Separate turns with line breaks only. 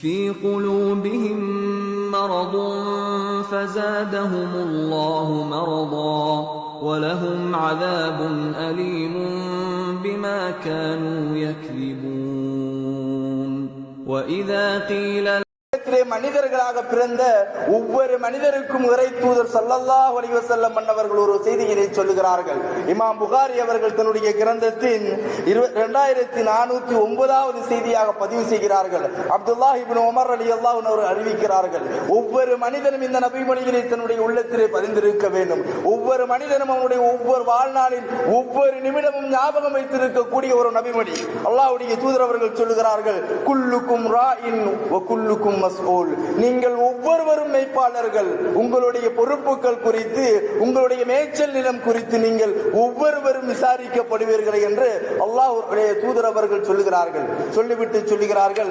في قلوبهم مرض فزادهم الله مرضا ولهم عذاب أليم بما كانوا يكذبون وإذا قيل
மனிதர்களாக பிறந்த ஒவ்வொரு மனிதருக்கும் இறை தூதர் ஸல்லல்லாஹு அலைஹி வஸல்லம் அவர்கள் ஒரு செய்தியை சொல்லுகிறார்கள். இமாம் புகாரி அவர்கள் தன்னுடைய கிரந்தத்தின் 2409வது செய்தியாக பதிவு செய்கிறார்கள். அப்துல்லாஹ் இப்னு உமர் ரலியல்லாஹு அன்ஹு அவர்கள் அறிவிக்கிறார்கள், ஒவ்வொரு மனிதனும் இந்த நபிமொழிகளை தன்னுடைய உள்ளத்திலே பதிந்திருக்க வேண்டும். ஒவ்வொரு மனிதனும் அவனுடைய ஒவ்வொரு வாழ்நாளில் ஒவ்வொரு நிமிடமும் ஞாபகம் வைத்திருக்கக்கூடிய ஒரு நபிமொழி. அல்லாஹ்வுடைய தூதர் அவர்கள் சொல்லுகிறார்கள், குல்லுக்கும் ராஇன் வ குல்லுக்கும் மஸ்ஊல், நீங்கள் ஒவ்வொருவரும் மேய்ப்பாளர்கள், உங்களுடைய பொறுப்புகள் குறித்து, உங்களுடைய மேய்ச்சல் நிலம் குறித்து நீங்கள் ஒவ்வொருவரும் விசாரிக்கப்படுவீர்கள் என்று அல்லாஹ்வுடைய தூதர் அவர்கள் சொல்லுகிறார்கள். சொல்லிவிட்டு சொல்லுகிறார்கள்,